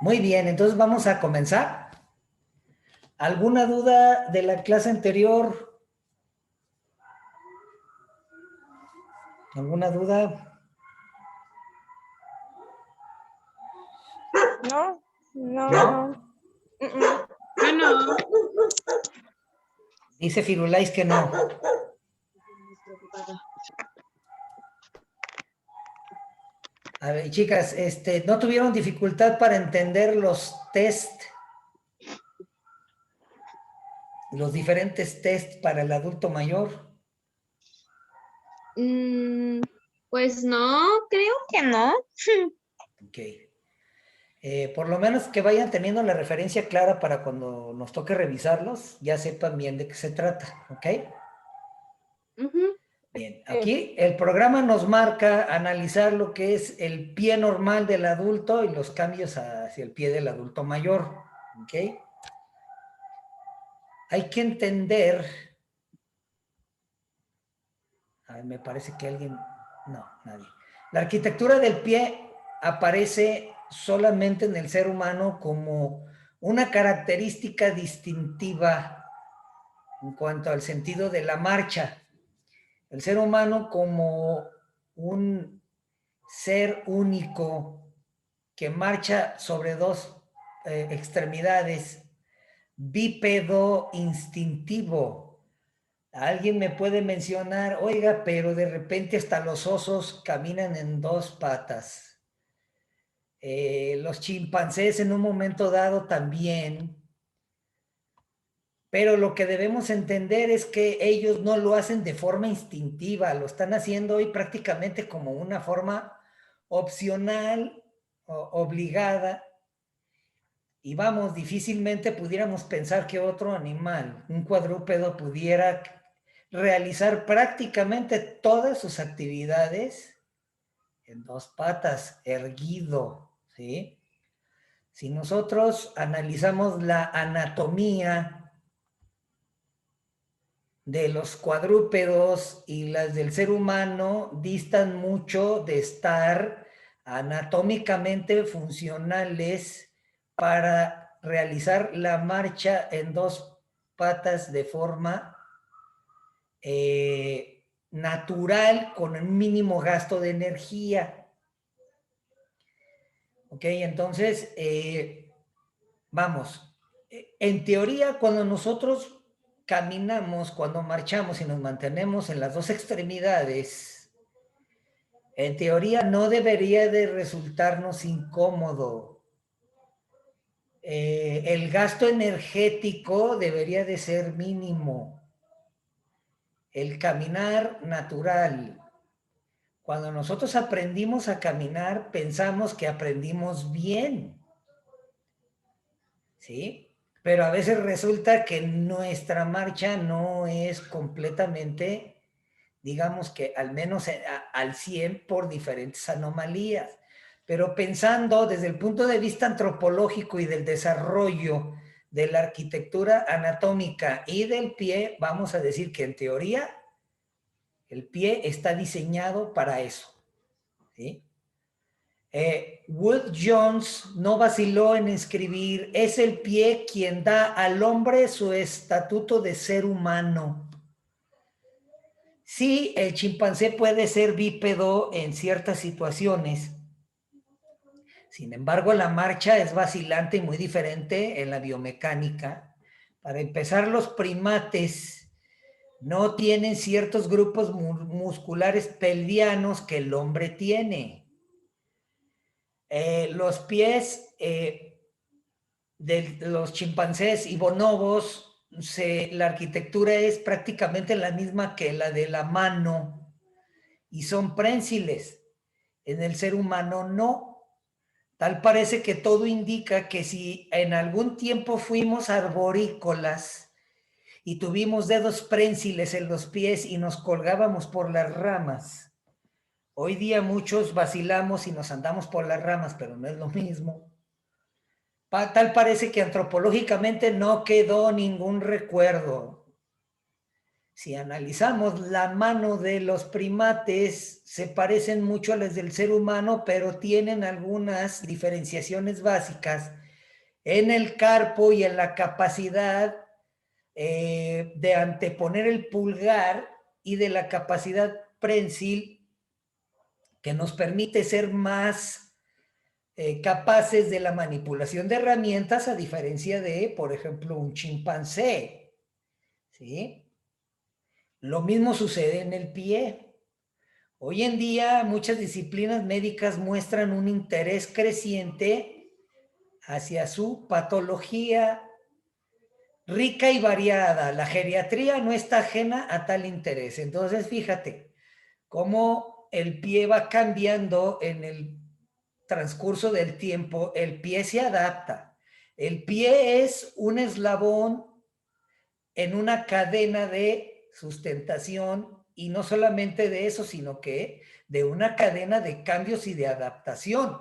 Muy bien, entonces vamos a comenzar. ¿Alguna duda de la clase anterior? ¿Alguna duda? No, no, ¿No? no. Bueno, Dice Firulais que no. A ver, chicas, ¿no tuvieron dificultad para entender los test, los diferentes tests para el adulto mayor? pues no, creo que no. Ok. Por lo menos que vayan teniendo la referencia clara para cuando nos toque revisarlos, ya sepan bien de qué se trata, ¿ok? Ujú. Bien, aquí el programa nos marca analizar lo que es el pie normal del adulto y los cambios hacia el pie del adulto mayor, ¿ok? Hay que entender, a ver, me parece que alguien, no, nadie. La arquitectura del pie aparece solamente en el ser humano como una característica distintiva en cuanto al sentido de la marcha. El ser humano como un ser único que marcha sobre dos extremidades, bípedo instintivo. Alguien me puede mencionar, oiga, pero de repente hasta los osos caminan en dos patas. Los chimpancés en un momento dado también. Pero lo que debemos entender es que ellos no lo hacen de forma instintiva, lo están haciendo hoy prácticamente como una forma opcional, obligada. Y vamos, difícilmente pudiéramos pensar que otro animal, un cuadrúpedo, pudiera realizar prácticamente todas sus actividades en dos patas, erguido, ¿sí? Si nosotros analizamos la anatomía de los cuadrúpedos y las del ser humano, distan mucho de estar anatómicamente funcionales para realizar la marcha en dos patas de forma natural con un mínimo gasto de energía. Ok, entonces, vamos, en teoría cuando nosotros caminamos, cuando marchamos y nos mantenemos en las dos extremidades, en teoría no debería de resultarnos incómodo. El gasto energético debería de ser mínimo. El caminar natural. Cuando nosotros aprendimos a caminar, pensamos que aprendimos bien, ¿sí? Pero a veces resulta que nuestra marcha no es completamente, digamos que al menos al 100 por diferentes anomalías. Pero pensando desde el punto de vista antropológico y del desarrollo de la arquitectura anatómica y del pie, vamos a decir que en teoría el pie está diseñado para eso, ¿sí? Wood Jones no vaciló en escribir, es el pie quien da al hombre su estatuto de ser humano. Sí, el chimpancé puede ser bípedo en ciertas situaciones. Sin embargo, la marcha es vacilante y muy diferente en la biomecánica. Para empezar, los primates no tienen ciertos grupos musculares pelvianos que el hombre tiene. Los pies de los chimpancés y bonobos, la arquitectura es prácticamente la misma que la de la mano y son prensiles. En el ser humano no. Tal parece que todo indica que si en algún tiempo fuimos arborícolas y tuvimos dedos prensiles en los pies y nos colgábamos por las ramas, hoy día muchos vacilamos y nos andamos por las ramas, pero no es lo mismo. Tal parece que antropológicamente no quedó ningún recuerdo. si analizamos la mano de los primates, se parecen mucho a las del ser humano, pero tienen algunas diferenciaciones básicas en el carpo y en la capacidad de anteponer el pulgar y de la capacidad prensil que nos permite ser más capaces de la manipulación de herramientas, a diferencia de, por ejemplo, un chimpancé, ¿sí? Lo mismo sucede en el pie. Hoy en día muchas disciplinas médicas muestran un interés creciente hacia su patología rica y variada. La geriatría no está ajena a tal interés. Entonces, fíjate cómo el pie va cambiando en el transcurso del tiempo. El pie se adapta. El pie es un eslabón en una cadena de sustentación, y no solamente de eso, sino que de una cadena de cambios y de adaptación.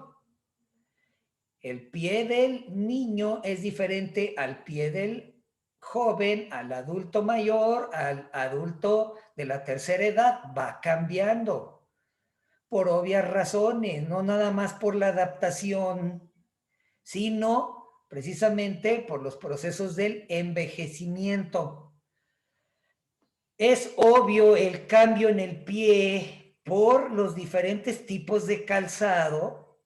El pie del niño es diferente al pie del joven, al adulto mayor, al adulto de la tercera edad. Va cambiando por obvias razones, no nada más por la adaptación, sino precisamente por los procesos del envejecimiento. Es obvio el cambio en el pie por los diferentes tipos de calzado,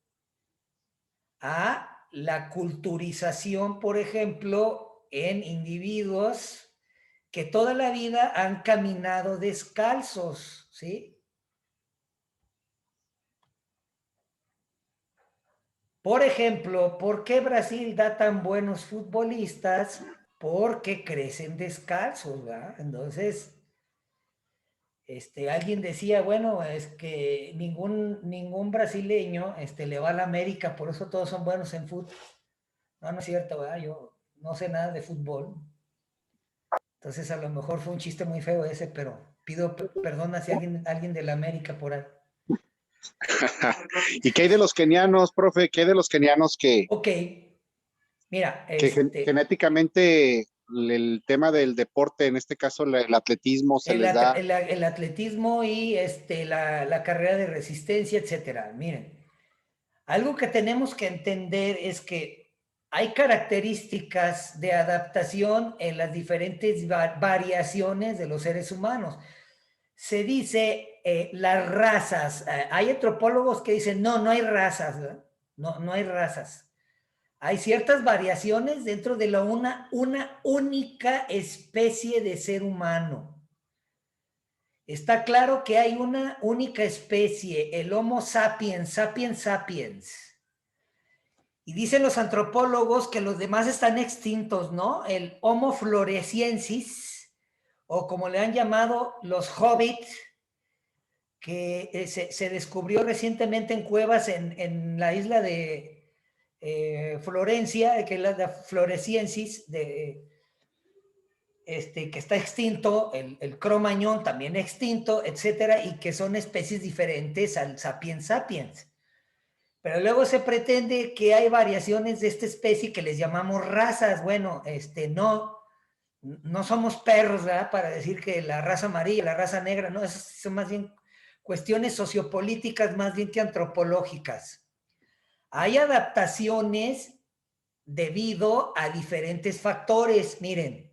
a la culturización, por ejemplo, en individuos que toda la vida han caminado descalzos, ¿sí? Por ejemplo, ¿por qué Brasil da tan buenos futbolistas? Porque crecen descalzos, ¿verdad? Entonces, alguien decía, bueno, es que ningún brasileño le va a la América, por eso todos son buenos en fútbol. No, no es cierto, ¿verdad? Yo no sé nada de fútbol. Entonces, a lo mejor fue un chiste muy feo ese, pero pido perdón si alguien de la América por ahí. ¿Y qué hay de los kenianos, profe? ¿Qué hay de los kenianos Ok, mira, genéticamente el tema del deporte, en este caso el atletismo, se les da? el atletismo y la carrera de resistencia, etcétera. Miren, algo que tenemos que entender es que hay características de adaptación en las diferentes variaciones de los seres humanos. Se dice las razas. Hay antropólogos que dicen, no, no hay razas, ¿verdad? No, no hay razas. Hay ciertas variaciones dentro de una única especie de ser humano. Está claro que hay una única especie, el Homo sapiens, sapiens sapiens. Y dicen los antropólogos que los demás están extintos, ¿no? El Homo floresiensis, o como le han llamado los hobbits, que se descubrió recientemente en cuevas en la isla de Florencia, que es la de Floresiensis, que está extinto, el Cro-Magnon también extinto, etcétera, y que son especies diferentes al Sapiens sapiens. Pero luego se pretende que hay variaciones de esta especie que les llamamos razas. Bueno, no somos perros, ¿verdad? Para decir que la raza amarilla, la raza negra, no, esas son más bien cuestiones sociopolíticas más bien que antropológicas. Hay adaptaciones debido a diferentes factores. Miren,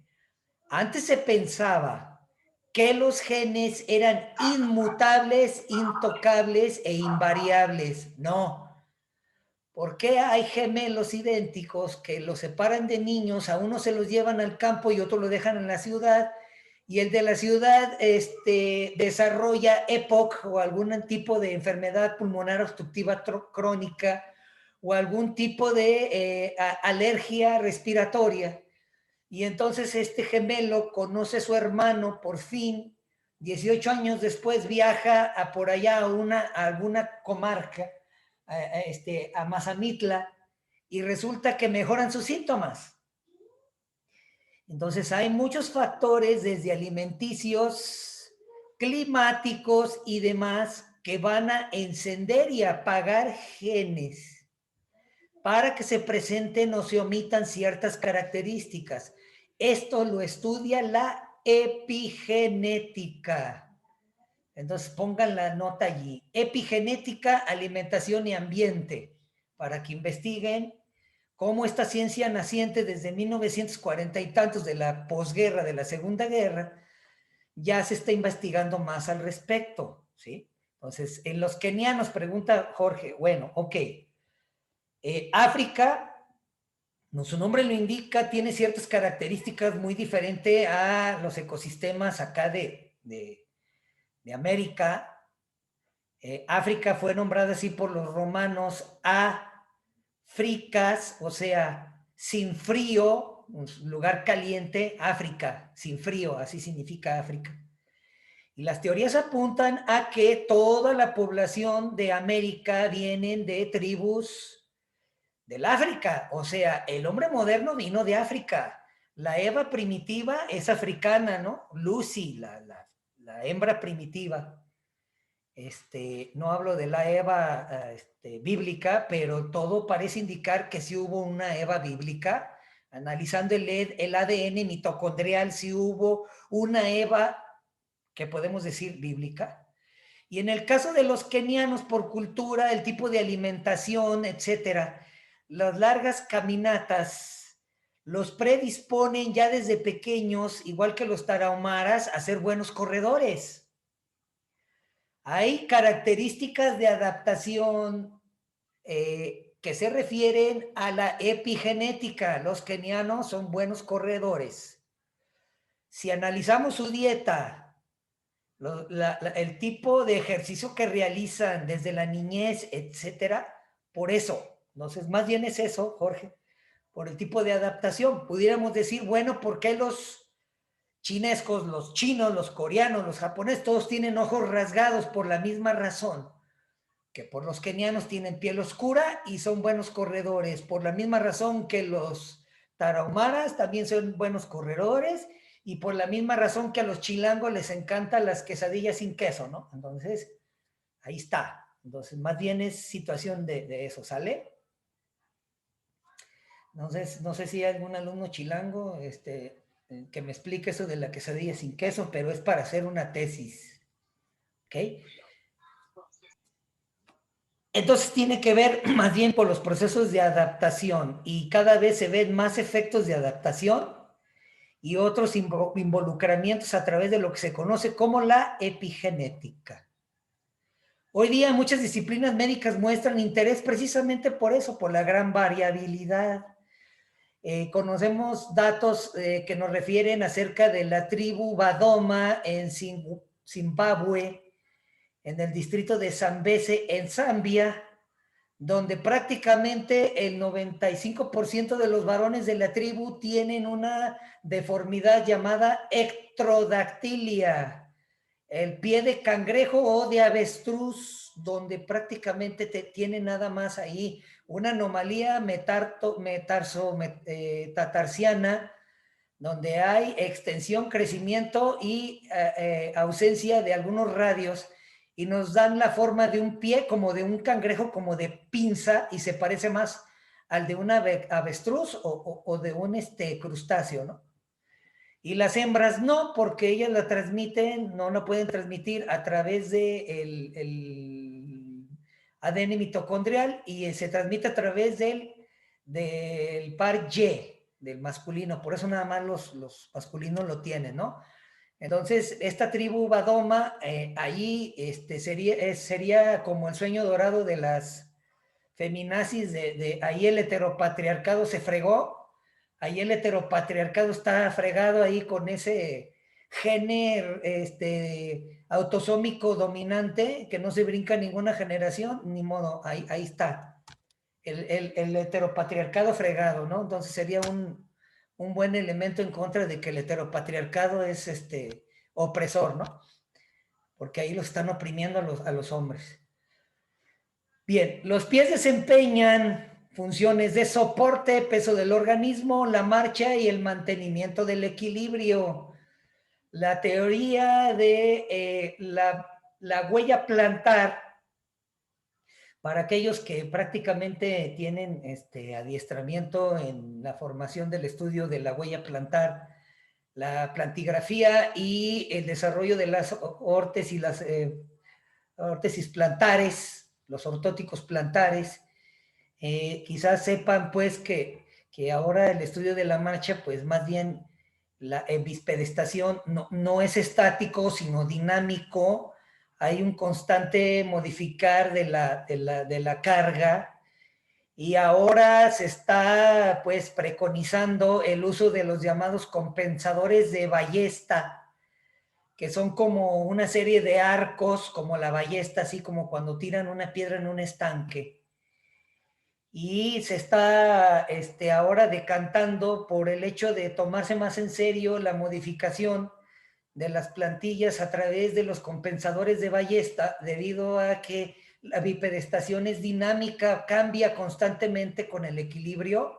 antes se pensaba que los genes eran inmutables, intocables e invariables. No. ¿Por qué hay gemelos idénticos que los separan de niños? A uno se los llevan al campo y otro lo dejan en la ciudad, y el de la ciudad desarrolla EPOC o algún tipo de enfermedad pulmonar obstructiva crónica o algún tipo de alergia respiratoria. Y entonces este gemelo conoce a su hermano por fin, 18 años después viaja a por allá a alguna comarca, a Mazamitla, y resulta que mejoran sus síntomas. Entonces hay muchos factores, desde alimenticios, climáticos y demás, que van a encender y apagar genes para que se presenten o se omitan ciertas características. Esto lo estudia la epigenética. Entonces pongan la nota allí. Epigenética, alimentación y ambiente, para que investiguen cómo esta ciencia naciente desde 1940 y tantos de la posguerra, de la Segunda Guerra, ya se está investigando más al respecto, ¿sí? Entonces, en los kenianos, pregunta Jorge, bueno, ok, África, no, su nombre lo indica, tiene ciertas características muy diferentes a los ecosistemas acá de América. África fue nombrada así por los romanos Africas, o sea, sin frío, un lugar caliente, África, sin frío, así significa África. Y las teorías apuntan a que toda la población de América vienen de tribus del África, o sea, el hombre moderno vino de África. La Eva primitiva es africana, ¿no? Lucy, la hembra primitiva. No hablo de la Eva bíblica, pero todo parece indicar que sí hubo una Eva bíblica. Analizando el ADN mitocondrial, sí hubo una Eva que podemos decir bíblica. Y en el caso de los kenianos, por cultura, el tipo de alimentación, etcétera, las largas caminatas los predisponen ya desde pequeños, igual que los tarahumaras, a ser buenos corredores. Hay características de adaptación que se refieren a la epigenética. Los kenianos son buenos corredores. Si analizamos su dieta, el tipo de ejercicio que realizan desde la niñez, etcétera, por eso, entonces más bien es eso, Jorge, por el tipo de adaptación. Pudiéramos decir, bueno, ¿por qué los chinescos, los chinos, los coreanos, los japoneses, todos tienen ojos rasgados? Por la misma razón que por los kenianos tienen piel oscura y son buenos corredores, por la misma razón que los tarahumaras también son buenos corredores, y por la misma razón que a los chilangos les encantan las quesadillas sin queso, ¿no? Entonces, ahí está. Entonces, más bien es situación de eso, ¿sale? Entonces, no sé si hay algún alumno chilango que me explique eso de la quesadilla sin queso, pero es para hacer una tesis, ¿ok? Entonces tiene que ver más bien por los procesos de adaptación, y cada vez se ven más efectos de adaptación y otros involucramientos a través de lo que se conoce como la epigenética. Hoy día muchas disciplinas médicas muestran interés precisamente por eso, por la gran variabilidad. Conocemos datos que nos refieren acerca de la tribu Badoma en Zimbabue, en el distrito de Zambeze, en Zambia, donde prácticamente el 95% de los varones de la tribu tienen una deformidad llamada ectrodactilia, el pie de cangrejo o de avestruz, donde prácticamente tiene nada más ahí una anomalía metatarsiana, donde hay extensión, crecimiento y ausencia de algunos radios, y nos dan la forma de un pie como de un cangrejo, como de pinza, y se parece más al de una avestruz o de un crustáceo, ¿no? Y las hembras no, porque ellas la transmiten, no la pueden transmitir a través de el ADN mitocondrial, y se transmite a través del par Y, del masculino. Por eso nada más los masculinos lo tienen, ¿no? Entonces, esta tribu Badoma, ahí sería como el sueño dorado de las feminazis, ahí el heteropatriarcado se fregó. Ahí el heteropatriarcado está fregado ahí con ese gene autosómico dominante que no se brinca ninguna generación, ni modo, ahí está. El heteropatriarcado fregado, ¿no? Entonces sería un buen elemento en contra de que el heteropatriarcado es opresor, ¿no? Porque ahí los están oprimiendo a los hombres. Bien, los pies desempeñan funciones de soporte, peso del organismo, la marcha y el mantenimiento del equilibrio. La teoría de la huella plantar, para aquellos que prácticamente tienen adiestramiento en la formación del estudio de la huella plantar la plantigrafía y el desarrollo de las órtesis, las órtesis plantares, los ortóticos plantares. Quizás sepan pues que ahora el estudio de la marcha, pues más bien la bispedestación no es estático, sino dinámico. Hay un constante modificar de la carga, y ahora se está pues preconizando el uso de los llamados compensadores de ballesta, que son como una serie de arcos, como la ballesta, así como cuando tiran una piedra en un estanque. Y se está ahora decantando por el hecho de tomarse más en serio la modificación de las plantillas a través de los compensadores de ballesta, debido a que la bipedestación es dinámica, cambia constantemente con el equilibrio,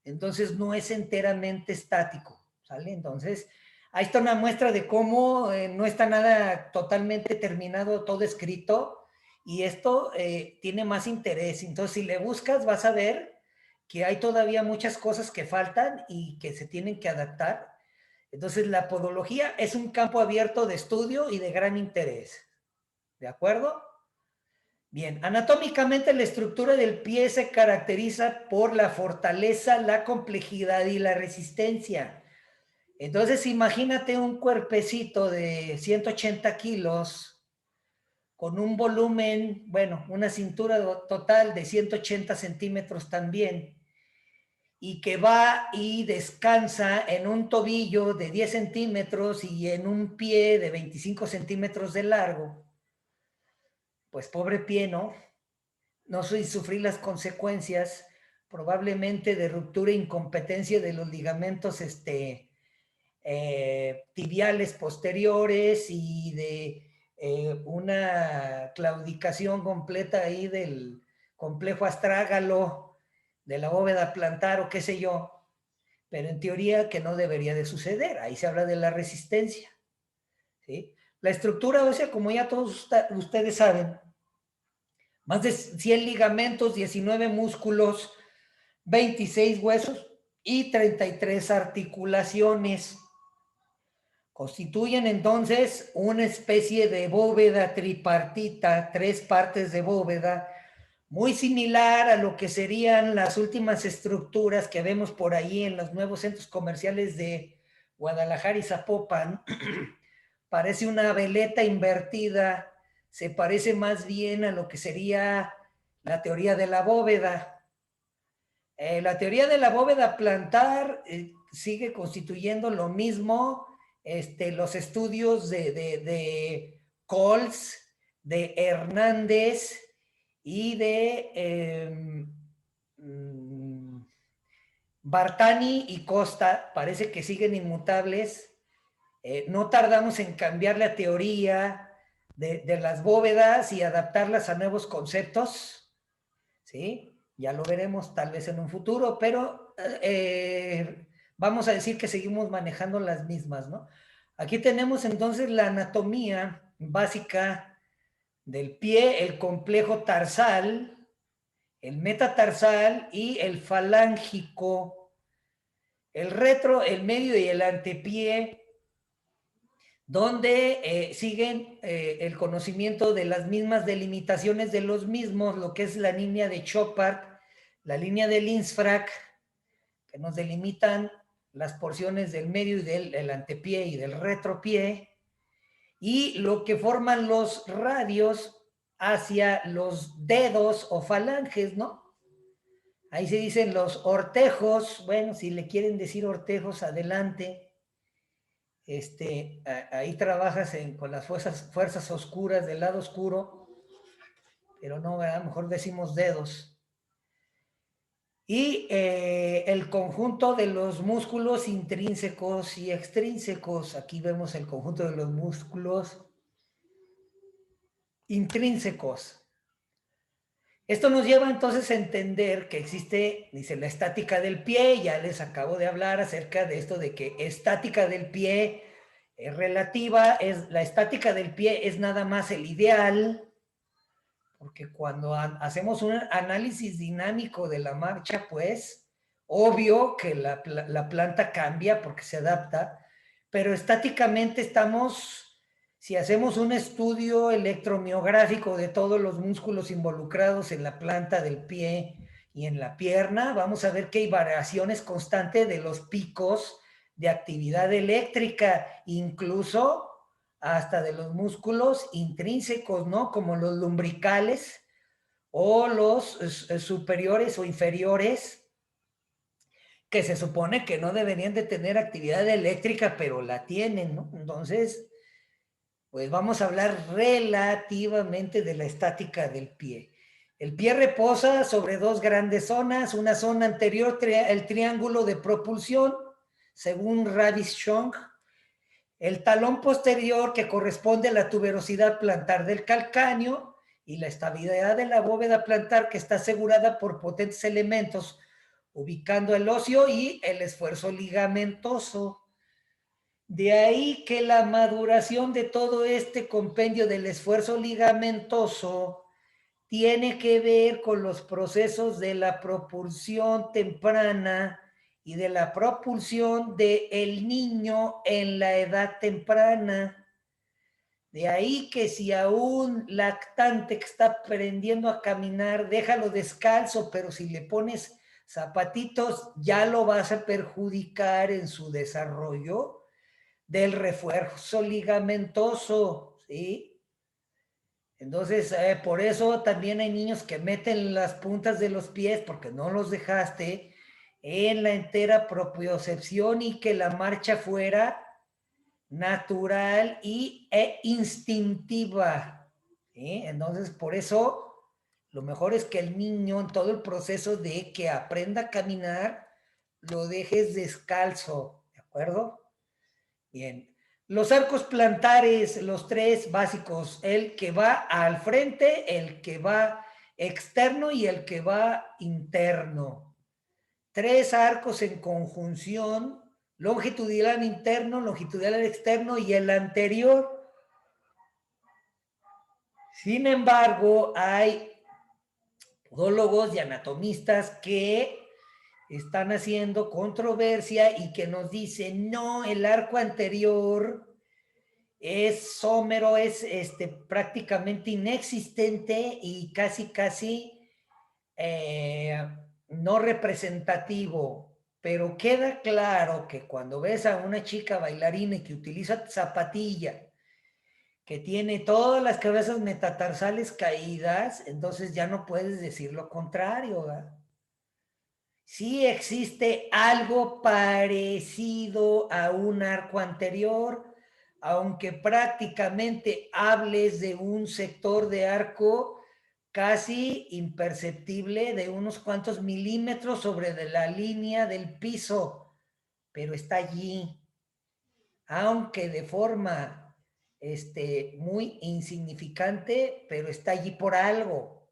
entonces no es enteramente estático, ¿sale? Entonces, ahí está una muestra de cómo no está nada totalmente terminado, todo escrito, y esto tiene más interés. Entonces, si le buscas, vas a ver que hay todavía muchas cosas que faltan y que se tienen que adaptar. Entonces, la podología es un campo abierto de estudio y de gran interés. ¿De acuerdo? Bien, anatómicamente la estructura del pie se caracteriza por la fortaleza, la complejidad y la resistencia. Entonces, imagínate un cuerpecito de 180 kilos con un volumen, bueno, una cintura total de 180 centímetros también, y que va y descansa en un tobillo de 10 centímetros y en un pie de 25 centímetros de largo. Pues pobre pie, ¿no? No sufrir las consecuencias probablemente de ruptura e incompetencia de los ligamentos tibiales posteriores y de una claudicación completa ahí del complejo astrágalo, de la bóveda plantar o qué sé yo, pero en teoría que no debería de suceder. Ahí se habla de la resistencia, ¿sí? La estructura ósea, como ya todos ustedes saben, más de 100 ligamentos, 19 músculos, 26 huesos y 33 articulaciones. Constituyen entonces una especie de bóveda tripartita, 3 partes de bóveda, muy similar a lo que serían las últimas estructuras que vemos por ahí en los nuevos centros comerciales de Guadalajara y Zapopan. Parece una veleta invertida, se parece más bien a lo que sería la teoría de la bóveda. La teoría de la bóveda plantar sigue constituyendo lo mismo. Los estudios de Coles, de Hernández y de Bartani y Costa parece que siguen inmutables. No tardamos en cambiar la teoría de las bóvedas y adaptarlas a nuevos conceptos, ¿sí? Ya lo veremos tal vez en un futuro, pero vamos a decir que seguimos manejando las mismas, ¿no? Aquí tenemos entonces la anatomía básica del pie, el complejo tarsal, el metatarsal y el falángico, el retro, el medio y el antepié, donde siguen el conocimiento de las mismas delimitaciones de los mismos, lo que es la línea de Chopard, la línea de Linzfrack, que nos delimitan las porciones del medio y del antepié y del retropié, y lo que forman los radios hacia los dedos o falanges, ¿no? Ahí se dicen los ortejos, bueno, si le quieren decir ortejos, adelante. Ahí trabajas con las fuerzas oscuras del lado oscuro, pero no, a lo mejor decimos dedos. Y el conjunto de los músculos intrínsecos y extrínsecos. Aquí vemos el conjunto de los músculos intrínsecos. Esto nos lleva entonces a entender que existe, dice, la estática del pie. Ya les acabo de hablar acerca de esto de que estática del pie es relativa, la estática del pie es nada más el ideal, porque cuando hacemos un análisis dinámico de la marcha, pues, obvio que la planta cambia porque se adapta, pero estáticamente estamos, si hacemos un estudio electromiográfico de todos los músculos involucrados en la planta del pie y en la pierna, vamos a ver que hay variaciones constantes de los picos de actividad eléctrica, incluso hasta de los músculos intrínsecos, ¿no? Como los lumbricales o los superiores o inferiores, que se supone que no deberían de tener actividad eléctrica, pero la tienen, ¿no? Entonces, pues vamos a hablar relativamente de la estática del pie. El pie reposa sobre dos grandes zonas, una zona anterior, el triángulo de propulsión, según Ravishon, el talón posterior, que corresponde a la tuberosidad plantar del calcáneo, y la estabilidad de la bóveda plantar, que está asegurada por potentes elementos, ubicando el óseo y el esfuerzo ligamentoso. De ahí que la maduración de todo este compendio del esfuerzo ligamentoso tiene que ver con los procesos de la propulsión temprana y de la propulsión del niño en la edad temprana. De ahí que si a un lactante que está aprendiendo a caminar, déjalo descalzo, pero si le pones zapatitos, ya lo vas a perjudicar en su desarrollo del refuerzo ligamentoso, ¿sí? Entonces, por eso también hay niños que meten las puntas de los pies porque no los dejaste en la entera propiocepción y que la marcha fuera natural e instintiva, ¿sí? Entonces, por eso, lo mejor es que el niño en todo el proceso de que aprenda a caminar, lo dejes descalzo, ¿de acuerdo? Bien. Los arcos plantares, los tres básicos, el que va al frente, el que va externo y el que va interno. Tres arcos en conjunción, longitudinal interno, longitudinal externo y el anterior. Sin embargo, hay podólogos y anatomistas que están haciendo controversia y que nos dicen, no, el arco anterior es somero, es prácticamente inexistente y casi no representativo, pero queda claro que cuando ves a una chica bailarina que utiliza zapatilla, que tiene todas las cabezas metatarsales caídas, entonces ya no puedes decir lo contrario, ¿verdad? Sí existe algo parecido a un arco anterior, aunque prácticamente hables de un sector de arco casi imperceptible de unos cuantos milímetros sobre de la línea del piso, pero está allí, aunque de forma muy insignificante, pero está allí por algo.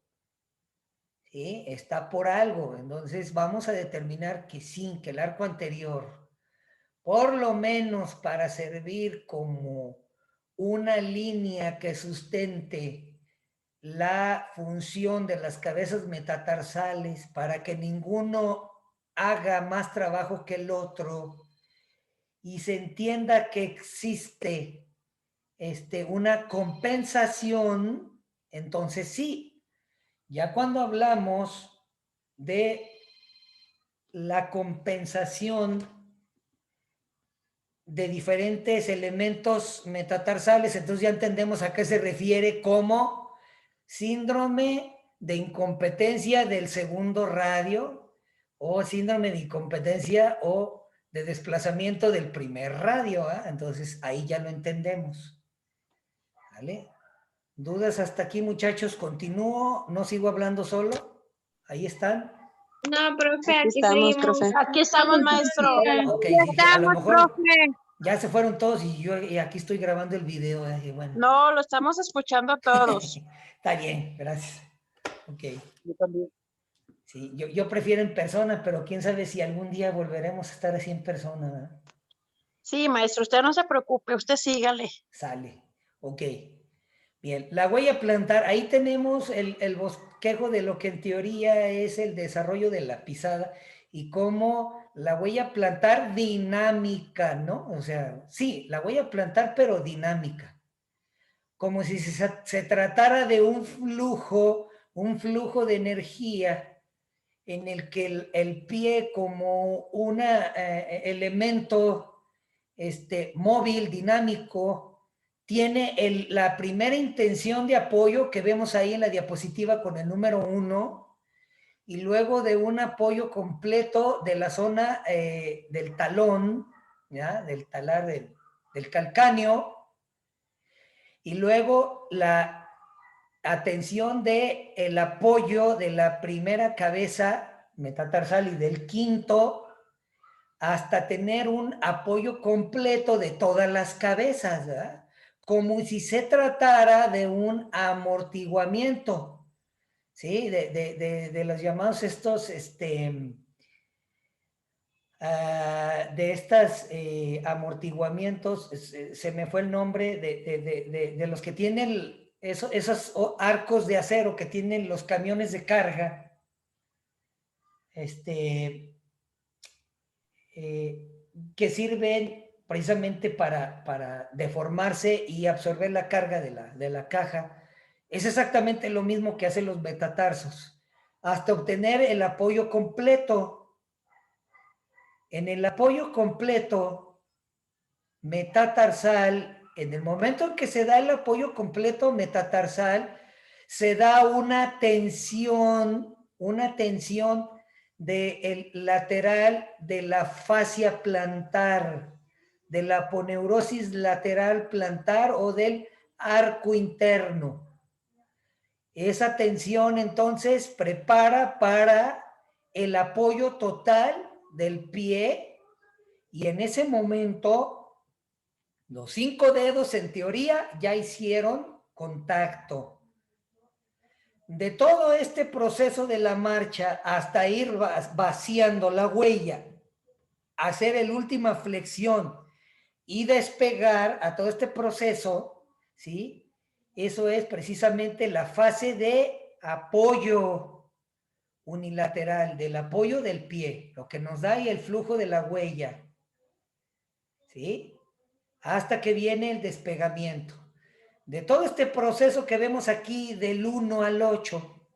¿Sí? Está por algo. Entonces vamos a determinar que sí, que el arco anterior, por lo menos para servir como una línea que sustente la función de las cabezas metatarsales para que ninguno haga más trabajo que el otro y se entienda que existe una compensación, entonces sí. Ya cuando hablamos de la compensación de diferentes elementos metatarsales, entonces ya entendemos a qué se refiere como síndrome de incompetencia del segundo radio o síndrome de incompetencia o de desplazamiento del primer radio, ¿eh? Entonces ahí ya lo entendemos. ¿Vale? ¿Dudas hasta aquí, muchachos? ¿Continúo? ¿No sigo hablando solo? ¿Ahí están? No, profe, Aquí aquí estamos, seguimos. profe. Aquí estamos, maestro. Ok, Ya dije, a lo estamos, mejor profe. ya se fueron todos y yo y aquí estoy grabando el video. Y bueno. No, lo estamos escuchando todos. Está bien, gracias. Ok. Yo también. Sí, yo prefiero en persona, pero quién sabe si algún día volveremos a estar así en persona, ¿verdad? Sí, maestro, usted no se preocupe, usted sígale. Sale. Ok. Bien, la huella plantar, ahí tenemos el bosquejo de lo que en teoría es el desarrollo de la pisada y como la huella plantar dinámica, ¿no? O sea, sí, la huella plantar, pero dinámica. Como si se tratara de un flujo de energía en el que el pie como un elemento móvil, dinámico, tiene la primera intención de apoyo que vemos ahí en la diapositiva con el número 1, y luego de un apoyo completo de la zona del talón, ¿ya? Del talar del calcáneo, y luego la atención de el apoyo de la primera cabeza metatarsal y del quinto, hasta tener un apoyo completo de todas las cabezas, ¿verdad? Como si se tratara de un amortiguamiento, ¿sí? De los llamados estos, de estas amortiguamientos, se me fue el nombre de los que tienen esos arcos de acero que tienen los camiones de carga, que sirven precisamente para deformarse y absorber la carga de la caja. Es exactamente lo mismo que hacen los metatarsos, hasta obtener el apoyo completo. En el apoyo completo metatarsal, en el momento en que se da el apoyo completo metatarsal, se da una tensión del lateral de la fascia plantar, de la aponeurosis lateral plantar o del arco interno. Esa tensión entonces prepara para el apoyo total del pie, y en ese momento los 5 dedos en teoría ya hicieron contacto. De todo este proceso de la marcha hasta ir vaciando la huella, hacer la última flexión y despegar a todo este proceso, ¿sí? Eso es precisamente la fase de apoyo unilateral, del apoyo del pie, lo que nos da ahí el flujo de la huella, ¿sí? Hasta que viene el despegamiento. De todo este proceso que vemos aquí del 1 al 8,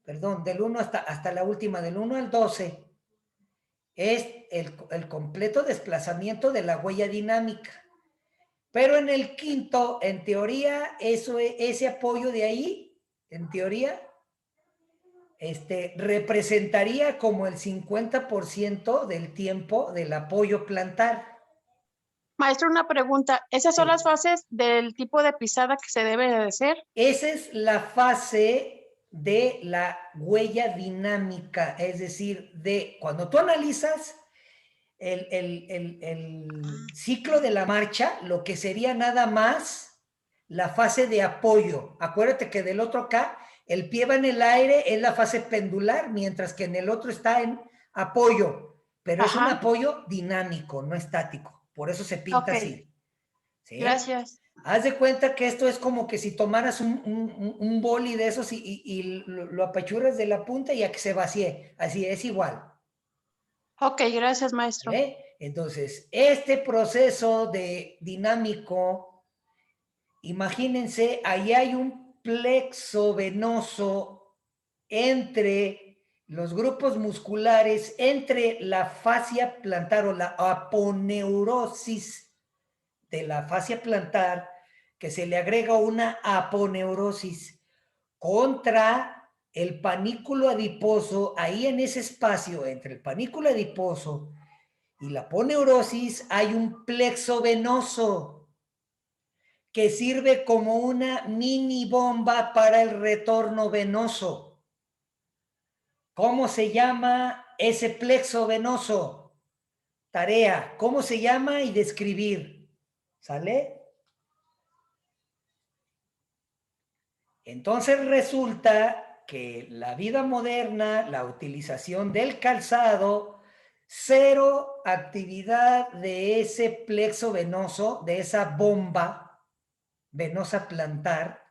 perdón, del 1 hasta la última, del 1 al 12, es el completo desplazamiento de la huella dinámica. Pero en el quinto, en teoría, ese apoyo de ahí, en teoría, representaría como el 50% del tiempo del apoyo plantar. Maestro, una pregunta. ¿Esas son Sí. las fases del tipo de pisada que se debe de hacer? Esa es la fase de la huella dinámica, es decir, de cuando tú analizas el ciclo de la marcha, lo que sería nada más la fase de apoyo. Acuérdate que del otro acá, el pie va en el aire, es la fase pendular, mientras que en el otro está en apoyo, pero es un apoyo dinámico, no estático. Por eso se pinta así. ¿Sí? Gracias. Haz de cuenta que esto es como que si tomaras un boli de esos y lo apachurras de la punta y a que se vacíe. Así es igual. Ok, gracias, maestro. ¿Vale? Entonces, este proceso de dinámico, imagínense, ahí hay un plexo venoso entre los grupos musculares, entre la fascia plantar o la aponeurosis de la fascia plantar, que se le agrega una aponeurosis contra el panículo adiposo. Ahí en ese espacio entre el panículo adiposo y la aponeurosis hay un plexo venoso que sirve como una mini bomba para el retorno venoso. ¿Cómo se llama ese plexo venoso? Tarea, ¿cómo se llama y describir? ¿Sale? Entonces resulta que la vida moderna, la utilización del calzado, cero actividad de ese plexo venoso, de esa bomba venosa plantar,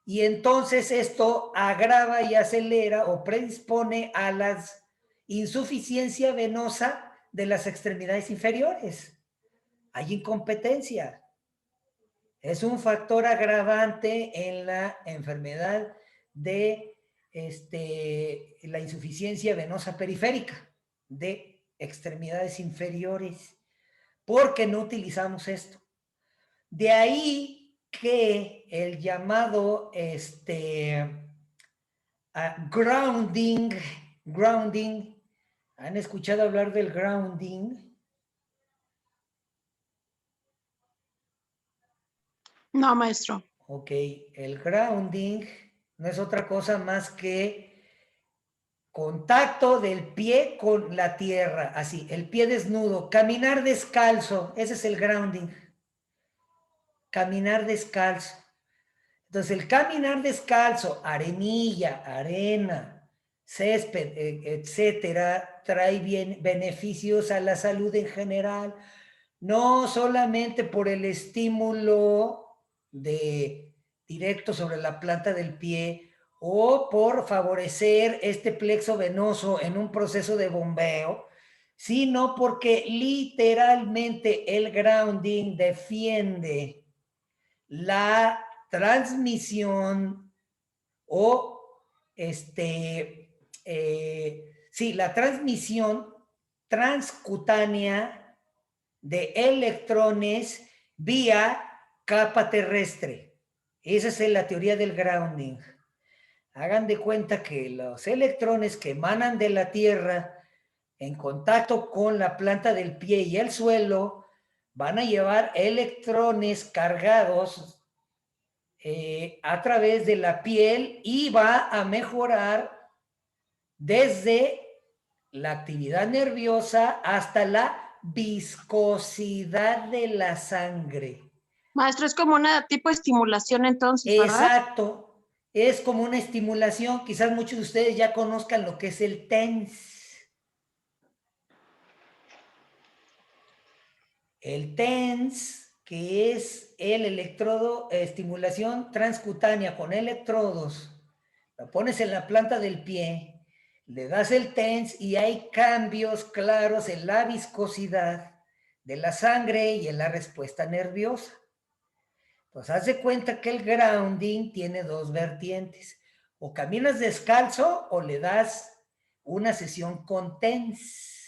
y entonces esto agrava y acelera o predispone a las insuficiencia venosa de las extremidades inferiores. Hay incompetencia. Es un factor agravante en la enfermedad de la insuficiencia venosa periférica de extremidades inferiores, porque no utilizamos esto. De ahí que el llamado grounding, ¿han escuchado hablar del grounding? No, maestro. Ok, el grounding no es otra cosa más que contacto del pie con la tierra, así, el pie desnudo, caminar descalzo, ese es el grounding. Caminar descalzo. Entonces, el caminar descalzo, arenilla, arena, césped, etcétera, trae bien beneficios a la salud en general, no solamente por el estímulo directo sobre la planta del pie o por favorecer este plexo venoso en un proceso de bombeo, sino porque literalmente el grounding defiende la transmisión o la transmisión transcutánea de electrones vía capa terrestre. Esa es la teoría del grounding. Hagan de cuenta que los electrones que emanan de la Tierra en contacto con la planta del pie y el suelo van a llevar electrones cargados a través de la piel y va a mejorar desde la actividad nerviosa hasta la viscosidad de la sangre. Maestro, es como una tipo de estimulación entonces, ¿verdad? Exacto, es como una estimulación. Quizás muchos de ustedes ya conozcan lo que es el TENS. El TENS, que es el electrodo, estimulación transcutánea con electrodos, lo pones en la planta del pie, le das el TENS y hay cambios claros en la viscosidad de la sangre y en la respuesta nerviosa. Pues haz de cuenta que el grounding tiene dos vertientes. O caminas descalzo o le das una sesión con TENS.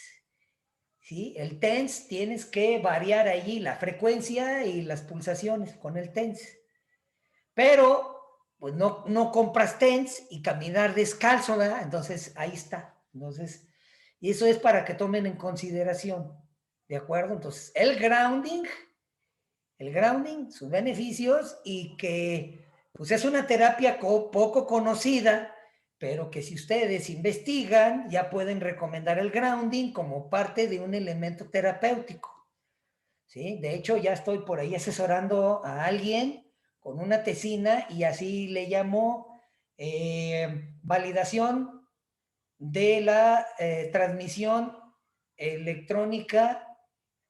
¿Sí? El TENS tienes que variar allí la frecuencia y las pulsaciones con el TENS. Pero pues no compras TENS y caminar descalzo, ¿verdad? Entonces ahí está. Entonces, y eso es para que tomen en consideración. ¿De acuerdo? Entonces, el grounding, sus beneficios y que pues es una terapia poco conocida, pero que si ustedes investigan ya pueden recomendar el grounding como parte de un elemento terapéutico. ¿Sí? De hecho, ya estoy por ahí asesorando a alguien con una tesina y así le llamo validación de la transmisión electrónica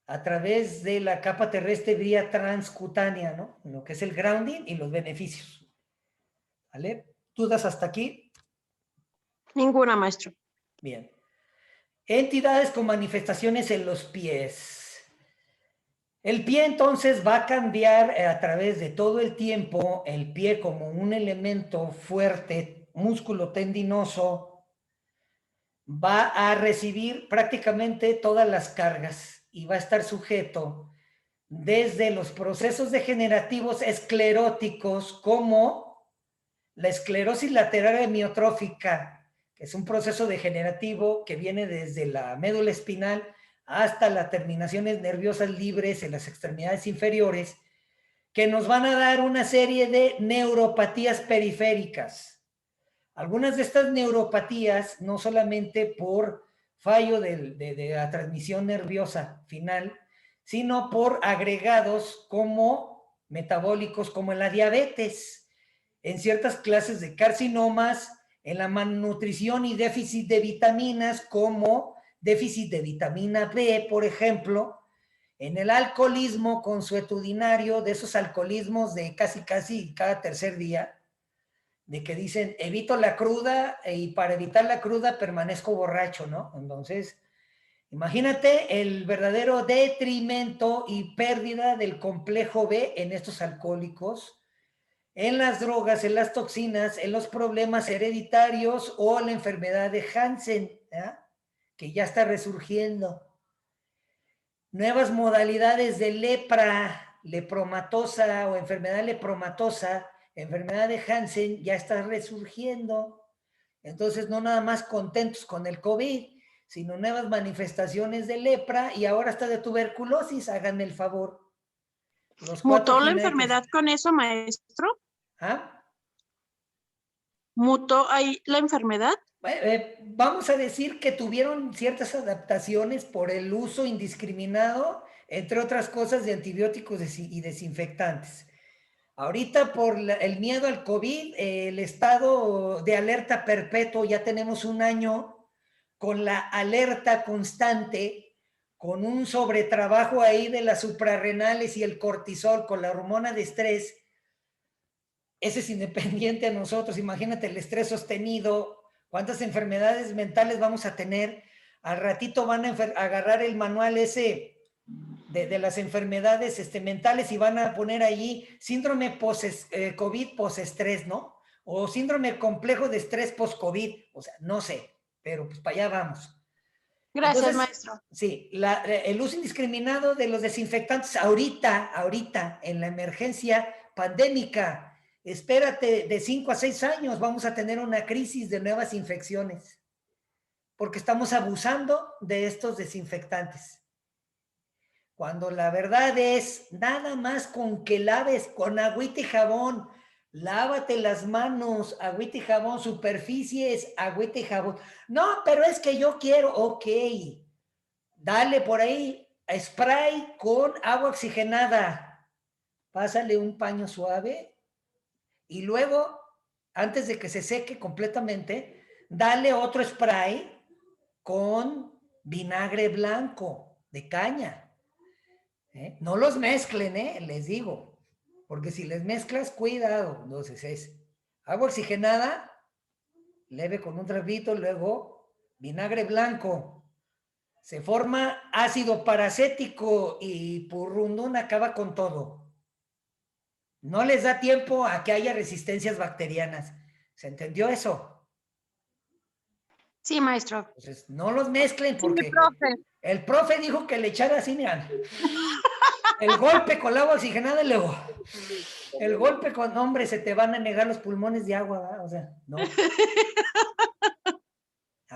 a través de la capa terrestre vía transcutánea, ¿no? Lo que es el grounding y los beneficios. ¿Vale? ¿Dudas hasta aquí? Ninguna, maestro. Bien. Entidades con manifestaciones en los pies. El pie entonces va a cambiar a través de todo el tiempo, el pie como un elemento fuerte, músculo tendinoso, va a recibir prácticamente todas las cargas y va a estar sujeto desde los procesos degenerativos escleróticos como la esclerosis lateral hemiotrófica, que es un proceso degenerativo que viene desde la médula espinal hasta las terminaciones nerviosas libres en las extremidades inferiores, que nos van a dar una serie de neuropatías periféricas. Algunas de estas neuropatías, no solamente por fallo de la transmisión nerviosa final, sino por agregados como metabólicos, como en la diabetes, en ciertas clases de carcinomas, en la malnutrición y déficit de vitaminas, como déficit de vitamina B, por ejemplo, en el alcoholismo consuetudinario, de esos alcoholismos de casi cada tercer día, de que dicen, evito la cruda y para evitar la cruda permanezco borracho, ¿no? Entonces, imagínate el verdadero detrimento y pérdida del complejo B en estos alcohólicos, en las drogas, en las toxinas, en los problemas hereditarios o la enfermedad de Hansen, ¿eh? Que ya está resurgiendo. Nuevas modalidades de lepra, lepromatosa o enfermedad lepromatosa, enfermedad de Hansen, ya está resurgiendo. Entonces, no nada más contentos con el COVID, sino nuevas manifestaciones de lepra y ahora hasta de tuberculosis, háganme el favor. Los cuatro ¿Mutó la jinetes. enfermedad con eso, maestro? ¿Ah? ¿Mutó ahí la enfermedad? Vamos a decir que tuvieron ciertas adaptaciones por el uso indiscriminado, entre otras cosas, de antibióticos y desinfectantes. Ahorita por el miedo al COVID, el estado de alerta perpetuo, ya tenemos un año con la alerta constante, con un sobretrabajo ahí de las suprarrenales y el cortisol, con la hormona de estrés. Ese es independiente a nosotros. Imagínate el estrés sostenido, cuántas enfermedades mentales vamos a tener. Al ratito van a agarrar el manual ese de las enfermedades mentales y van a poner allí síndrome post-COVID, post-estrés, ¿no? O síndrome complejo de estrés post-COVID. O sea, no sé, pero pues para allá vamos. Gracias, Entonces, maestro. sí, el uso indiscriminado de los desinfectantes ahorita, en la emergencia pandémica, espérate, de 5 a 6 años vamos a tener una crisis de nuevas infecciones, porque estamos abusando de estos desinfectantes. Cuando la verdad es, nada más con que laves con agüita y jabón, lávate las manos, agüita y jabón, superficies, agüita y jabón. No, pero es que yo quiero, ok, dale por ahí spray con agua oxigenada, pásale un paño suave y luego, antes de que se seque completamente, dale otro spray con vinagre blanco de caña. No los mezclen, les digo, porque si les mezclas, cuidado. Entonces es agua oxigenada, leve con un trapito, luego vinagre blanco. Se forma ácido paracético y purrundón acaba con todo. No les da tiempo a que haya resistencias bacterianas. ¿Se entendió eso? Sí, maestro. Entonces, no los mezclen Sí, porque profe. el profe dijo que le echara así, miran, el golpe con el agua oxigenada y luego el golpe con, hombre, se te van a negar los pulmones de agua, ¿verdad? O sea, no.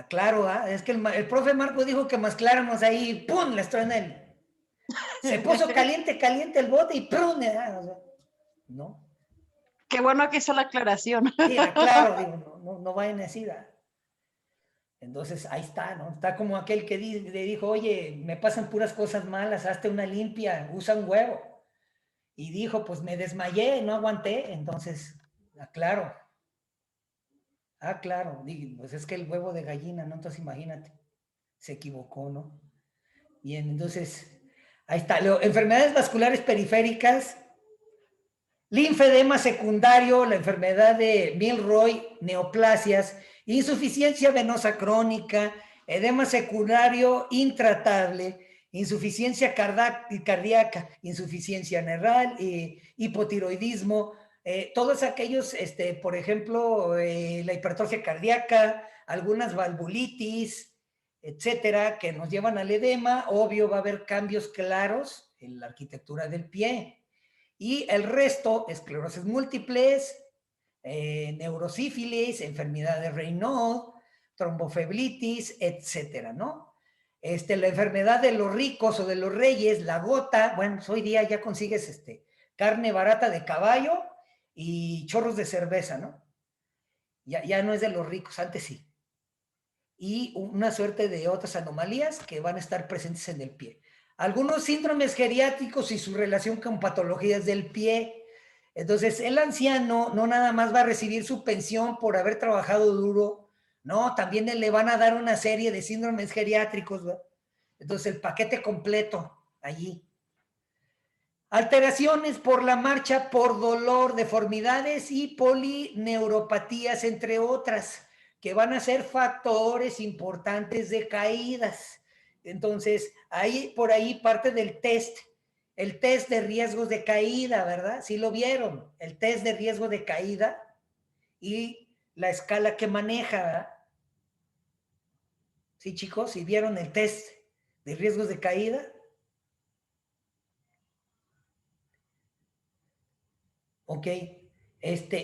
Claro, es que el profe Marco dijo que mezcláramos ahí, ¡pum! Le estoy en él. Se puso caliente el bote y ¡pum! O sea, no. Qué bueno que hizo la aclaración. Sí, claro, digo, no vayan a decir. Entonces, ahí está, ¿no? Está como aquel que le dijo, oye, me pasan puras cosas malas, hazte una limpia, usa un huevo. Y dijo, pues me desmayé, no aguanté. Entonces, claro. Claro, pues es que el huevo de gallina, ¿no? Entonces imagínate, se equivocó, ¿no? Bien, entonces, ahí está. Enfermedades vasculares periféricas, linfedema secundario, la enfermedad de Milroy, neoplasias, insuficiencia venosa crónica, edema secundario intratable, insuficiencia cardíaca, insuficiencia renal, hipotiroidismo, todos aquellos, por ejemplo, la hipertrofia cardíaca, algunas valvulitis, etcétera, que nos llevan al edema. Obvio va a haber cambios claros en la arquitectura del pie. Y el resto, esclerosis múltiples, neurosífilis, enfermedad de Raynaud, trombofeblitis, etcétera, ¿no? La enfermedad de los ricos o de los reyes, la gota, bueno, hoy día ya consigues carne barata de caballo y chorros de cerveza, ¿no? Ya no es de los ricos, antes sí. Y una suerte de otras anomalías que van a estar presentes en el pie. Algunos síndromes geriátricos y su relación con patologías del pie. Entonces, el anciano no nada más va a recibir su pensión por haber trabajado duro, no, también le van a dar una serie de síndromes geriátricos, ¿verdad? Entonces, el paquete completo allí. Alteraciones por la marcha, por dolor, deformidades y polineuropatías, entre otras, que van a ser factores importantes de caídas. Entonces, ahí, por ahí parte del test, el test de riesgos de caída, ¿verdad? ¿Sí lo vieron? El test de riesgo de caída y la escala que maneja, ¿verdad? Sí, chicos, ¿sí vieron el test de riesgos de caída? Ok.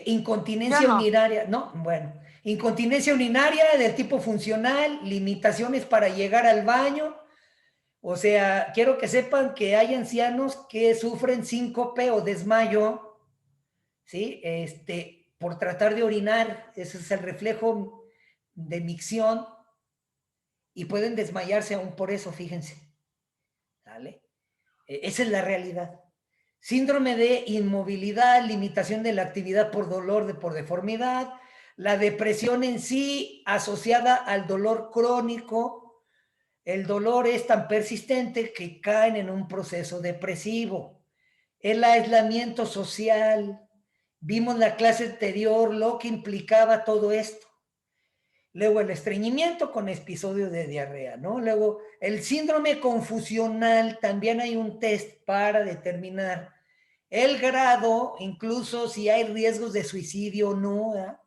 Incontinencia Yo no. urinaria, no, bueno, incontinencia urinaria del tipo funcional, limitaciones para llegar al baño. O sea, quiero que sepan que hay ancianos que sufren síncope o desmayo, ¿sí? Por tratar de orinar, ese es el reflejo de micción, y pueden desmayarse aún por eso, fíjense, ¿vale? Esa es la realidad. Síndrome de inmovilidad, limitación de la actividad por dolor, por deformidad, la depresión en sí asociada al dolor crónico. El dolor es tan persistente que caen en un proceso depresivo. El aislamiento social. Vimos la clase anterior lo que implicaba todo esto. Luego el estreñimiento con episodio de diarrea, ¿no? Luego el síndrome confusional, también hay un test para determinar el grado, incluso si hay riesgos de suicidio o no, ¿verdad?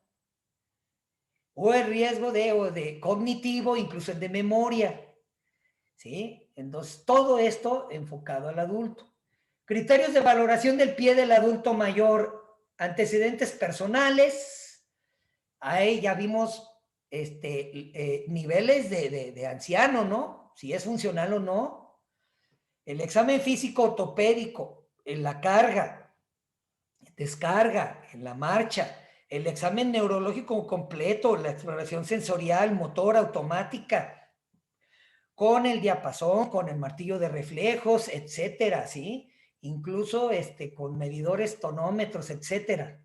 O el riesgo de cognitivo, incluso el de memoria, ¿sí? Entonces, todo esto enfocado al adulto. Criterios de valoración del pie del adulto mayor, antecedentes personales, ahí ya vimos niveles de anciano, ¿no? Si es funcional o no. El examen físico ortopédico, en la carga, descarga, en la marcha, el examen neurológico completo, la exploración sensorial, motora, automática, con el diapasón, con el martillo de reflejos, etcétera, ¿sí? Incluso con medidores tonómetros, etcétera.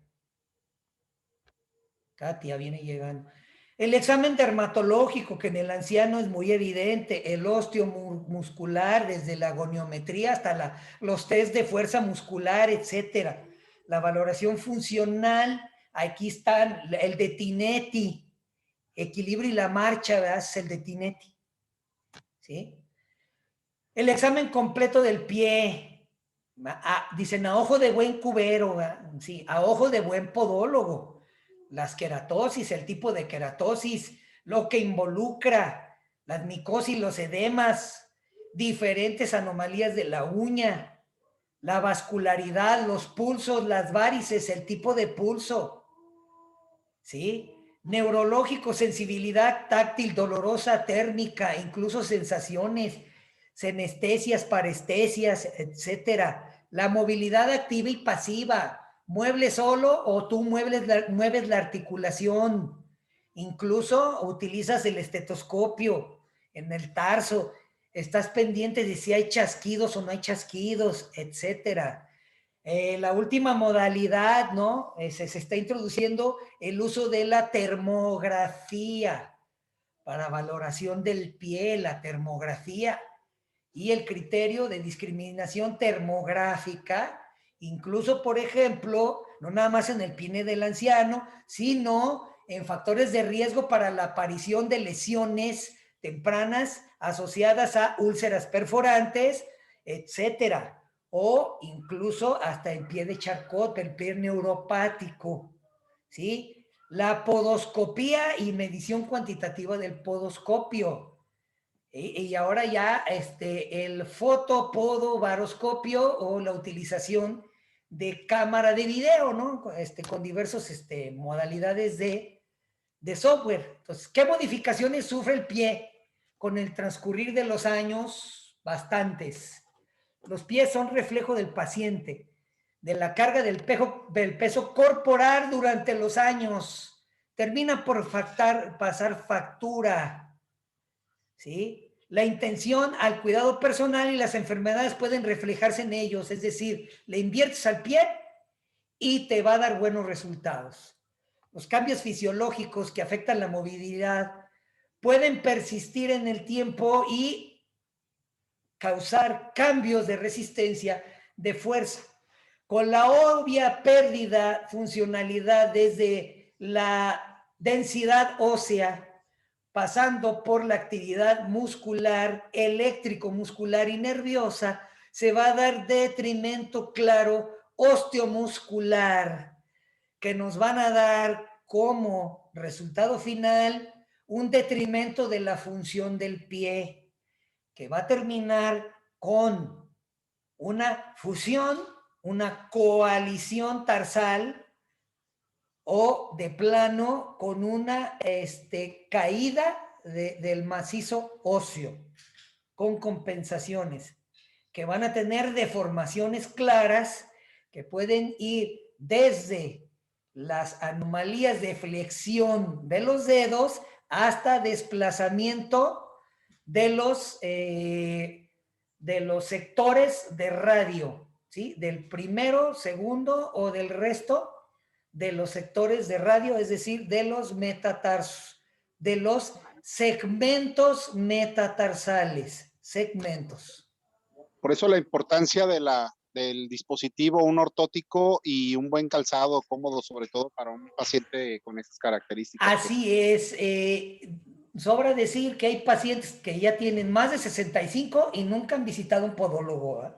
Katia viene llegando. El examen dermatológico, que en el anciano es muy evidente, el osteomuscular, desde la goniometría hasta los test de fuerza muscular, etcétera. La valoración funcional, aquí están el de Tinetti, equilibrio y la marcha, ¿verdad? Es el de Tinetti, ¿sí? El examen completo del pie, dicen a ojo de buen cubero, ¿verdad? Sí, a ojo de buen podólogo. Las queratosis, el tipo de queratosis, lo que involucra las micosis, los edemas, diferentes anomalías de la uña, la vascularidad, los pulsos, las varices, el tipo de pulso, ¿sí? Neurológico, sensibilidad táctil, dolorosa, térmica, incluso sensaciones, senestesias, parestesias, etcétera. La movilidad activa y pasiva, muebles solo o tú mueves la articulación, incluso utilizas el estetoscopio en el tarso, estás pendiente de si hay chasquidos o no hay chasquidos, etcétera. La última modalidad, ¿no? Se está introduciendo el uso de la termografía para valoración del pie, la termografía y el criterio de discriminación termográfica, incluso, por ejemplo, no nada más en el pie del anciano, sino en factores de riesgo para la aparición de lesiones tempranas asociadas a úlceras perforantes, etcétera, o incluso hasta el pie de Charcot, el pie neuropático, ¿sí? La podoscopía y medición cuantitativa del podoscopio. Y ahora ya el fotopodovaroscopio o la utilización de cámara de video, ¿no? Con diversas modalidades de software. Entonces, ¿qué modificaciones sufre el pie con el transcurrir de los años? Bastantes. Los pies son reflejo del paciente, de la carga del peso corporal durante los años. Termina por pasar factura, ¿sí? La intención al cuidado personal y las enfermedades pueden reflejarse en ellos, es decir, le inviertes al pie y te va a dar buenos resultados. Los cambios fisiológicos que afectan la movilidad pueden persistir en el tiempo y causar cambios de resistencia de fuerza, con la obvia pérdida funcionalidad desde la densidad ósea, pasando por la actividad muscular, eléctrico-muscular y nerviosa, se va a dar detrimento claro osteomuscular, que nos van a dar como resultado final un detrimento de la función del pie, que va a terminar con una fusión, una coalición tarsal o de plano con una caída del macizo óseo con compensaciones que van a tener deformaciones claras que pueden ir desde las anomalías de flexión de los dedos hasta desplazamiento de los sectores de radio, ¿sí? Del primero, segundo o del resto de los sectores de radio, es decir, de los metatarsos, de los segmentos metatarsales, segmentos. Por eso la importancia del dispositivo, un ortótico y un buen calzado cómodo, sobre todo para un paciente con esas características. Así es. Sobra decir que hay pacientes que ya tienen más de 65 y nunca han visitado un podólogo, ¿eh?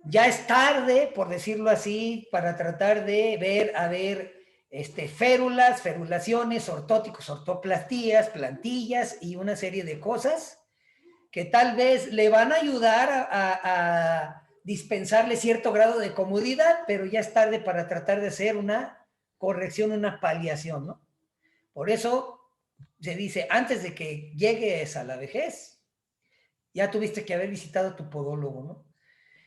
Ya es tarde, por decirlo así, para tratar de ver, férulas, ferulaciones, ortóticos, ortoplastías, plantillas y una serie de cosas que tal vez le van a ayudar a dispensarle cierto grado de comodidad, pero ya es tarde para tratar de hacer una corrección, una paliación, ¿no? Por eso se dice, antes de que llegues a la vejez, ya tuviste que haber visitado a tu podólogo, ¿no?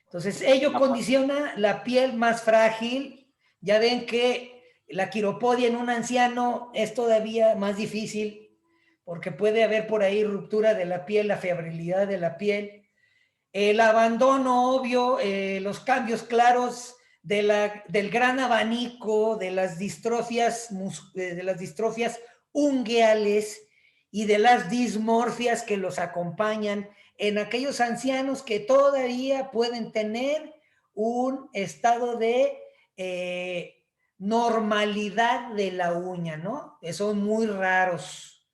Entonces, ello condiciona la piel más frágil. Ya ven que la quiropodia en un anciano es todavía más difícil porque puede haber por ahí ruptura de la piel, la febrilidad de la piel, el abandono obvio, los cambios claros del gran abanico de las distrofias ungueales y de las dismorfias que los acompañan en aquellos ancianos que todavía pueden tener un estado de normalidad de la uña, ¿no? Son muy raros.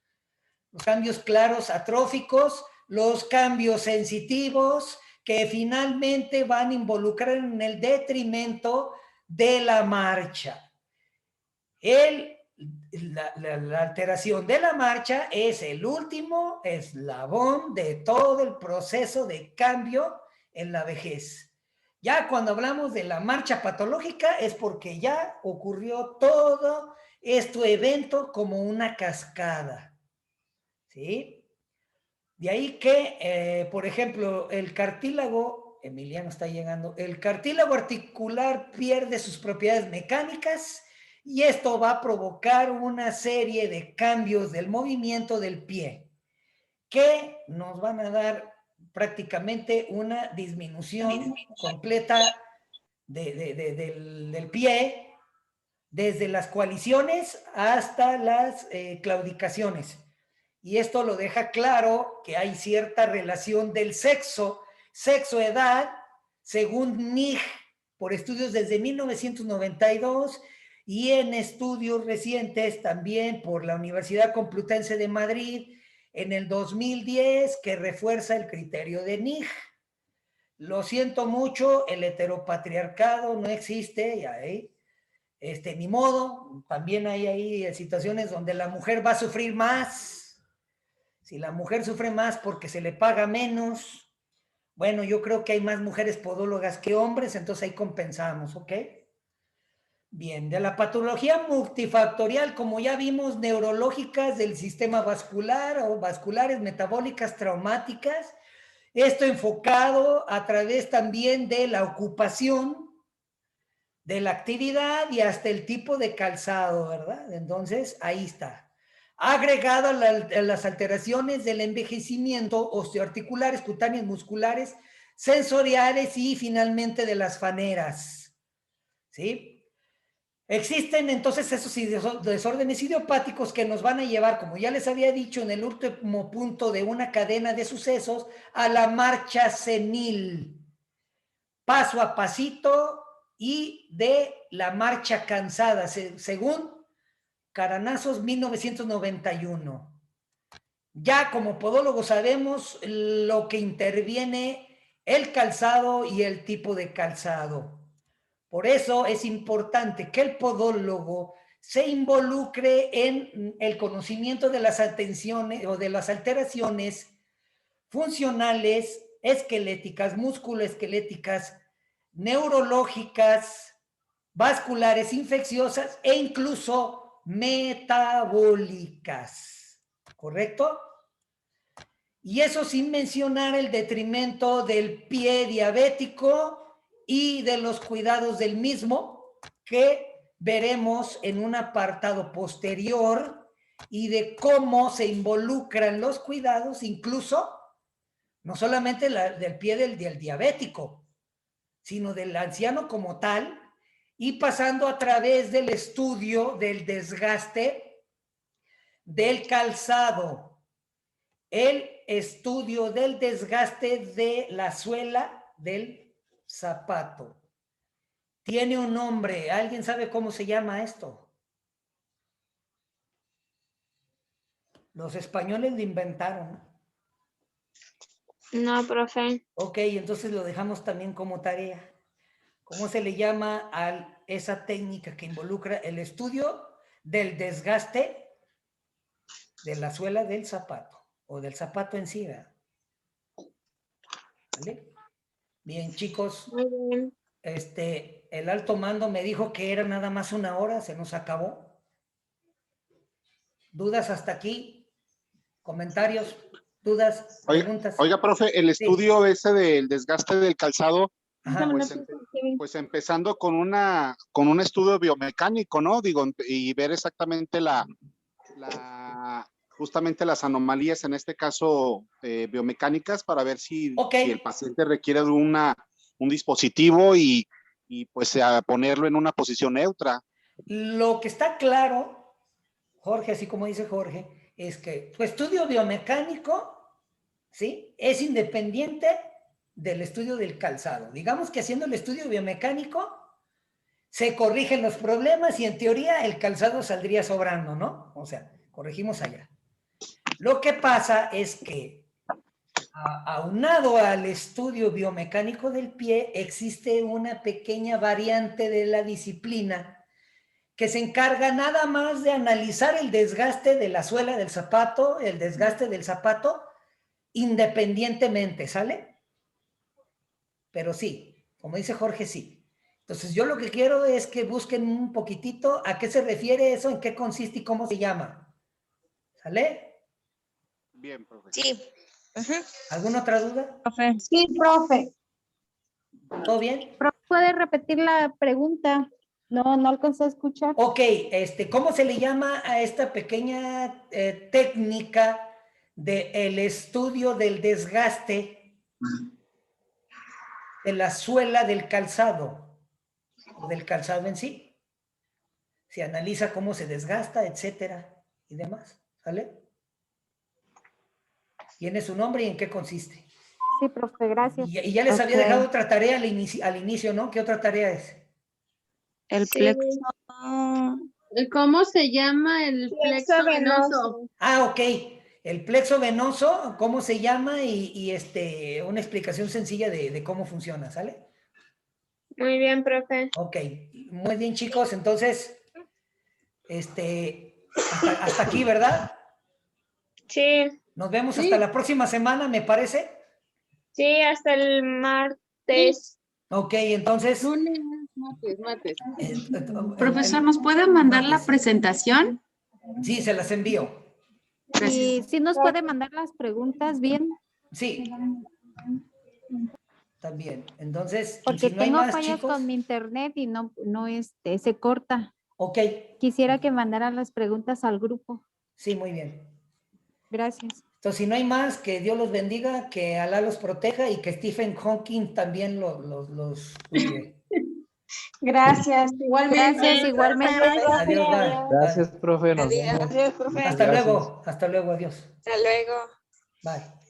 Los cambios claros atróficos, los cambios sensitivos, que finalmente van a involucrar en el detrimento de la marcha. La alteración de la marcha es el último eslabón de todo el proceso de cambio en la vejez. Ya cuando hablamos de la marcha patológica es porque ya ocurrió todo este evento como una cascada, ¿sí? De ahí que, por ejemplo, el cartílago, Emiliano está llegando, el cartílago articular pierde sus propiedades mecánicas y esto va a provocar una serie de cambios del movimiento del pie que nos van a dar prácticamente una disminución completa del pie, desde las coaliciones hasta las claudicaciones. Y esto lo deja claro que hay cierta relación del sexo-edad, según NIG, por estudios desde 1992 y en estudios recientes también por la Universidad Complutense de Madrid en el 2010, que refuerza el criterio de NIG. Lo siento mucho, el heteropatriarcado no existe, ni modo, también hay ahí situaciones donde la mujer va a sufrir más. Si la mujer sufre más porque se le paga menos, bueno, yo creo que hay más mujeres podólogas que hombres, entonces ahí compensamos, ¿ok? Bien, de la patología multifactorial, como ya vimos, neurológicas del sistema vascular o vasculares, metabólicas, traumáticas, esto enfocado a través también de la ocupación, de la actividad y hasta el tipo de calzado, ¿verdad? Entonces, ahí está. Agregado a las alteraciones del envejecimiento osteoarticulares, cutáneas, musculares, sensoriales y finalmente de las faneras, ¿sí? Existen entonces esos desórdenes idiopáticos que nos van a llevar, como ya les había dicho, en el último punto de una cadena de sucesos, a la marcha senil. paso a pasito y de la marcha cansada, según Caranazos 1991. Ya como podólogos sabemos lo que interviene el calzado y el tipo de calzado. Por eso es importante que el podólogo se involucre en el conocimiento de las atenciones o de las alteraciones funcionales, esqueléticas, musculoesqueléticas, neurológicas, vasculares, infecciosas e incluso metabólicas. ¿Correcto? Y eso sin mencionar el detrimento del pie diabético y de los cuidados del mismo, que veremos en un apartado posterior, y de cómo se involucran los cuidados, incluso no solamente del pie del diabético, sino del anciano como tal, y pasando a través del estudio del desgaste del calzado, el estudio del desgaste de la suela del zapato. Tiene un nombre. ¿Alguien sabe cómo se llama esto? Los españoles lo inventaron. No, profe. Ok, entonces lo dejamos también como tarea. ¿Cómo se le llama a esa técnica que involucra el estudio del desgaste de la suela del zapato o del zapato en sí? ¿Vale? Bien, chicos. Muy bien. El alto mando me dijo que era nada más 1 hora, se nos acabó. ¿Dudas hasta aquí? ¿Comentarios? ¿Dudas? ¿Preguntas? Oiga, profe, el estudio ese del desgaste del calzado, Ajá. pues empezando con un estudio biomecánico, ¿no? Digo, y ver exactamente justamente las anomalías, en este caso biomecánicas, para ver si el paciente requiere de un dispositivo y pues a ponerlo en una posición neutra. Lo que está claro, Jorge, así como dice Jorge, es que tu estudio biomecánico, ¿sí?, es independiente del estudio del calzado. Digamos que haciendo el estudio biomecánico se corrigen los problemas y en teoría el calzado saldría sobrando, ¿no? O sea, corregimos allá. Lo que pasa es que aunado al estudio biomecánico del pie, existe una pequeña variante de la disciplina que se encarga nada más de analizar el desgaste de la suela del zapato, el desgaste del zapato, independientemente, ¿sale? Pero sí, como dice Jorge, sí. Entonces yo lo que quiero es que busquen un poquitito a qué se refiere eso, en qué consiste y cómo se llama. ¿Sale? Bien, profe. Sí. ¿Alguna otra duda? Profe. Sí, profe. ¿Todo bien? ¿Puede repetir la pregunta? No alcancé a escuchar. Ok, ¿cómo se le llama a esta pequeña técnica del estudio del desgaste de la suela del calzado o del calzado en sí? Se analiza cómo se desgasta, etcétera y demás, ¿sale? Tiene su nombre y en qué consiste. Sí, profe, gracias. Y ya les había dejado otra tarea al inicio, ¿no? ¿Qué otra tarea es? El Sí. plexo. ¿Cómo se llama el plexo venoso? Ah, ok. El plexo venoso, ¿cómo se llama? Y una explicación sencilla de cómo funciona, ¿sale? Muy bien, profe. Ok, muy bien, chicos. Entonces, hasta aquí, ¿verdad? Sí, Nos vemos Sí. hasta la próxima semana, me parece. sí, hasta el martes. Ok, entonces. Martes. Profesor, ¿nos puede mandar la martes. presentación? Sí, se las envío. Y si nos puede mandar las preguntas bien, Sí. También. Entonces, porque si no hay tengo más, fallas chicos. con mi internet y no se corta. Ok, Quisiera que mandaran las preguntas al grupo. sí, muy bien. Gracias. Entonces, si no hay más, que Dios los bendiga, que Alá los proteja y que Stephen Hawking también los cuide. Gracias, igualmente. Gracias, igualmente. Adiós, bye. Gracias, profe. Nos vemos. Adiós, profe. Hasta Gracias. luego, adiós. Hasta luego. Bye.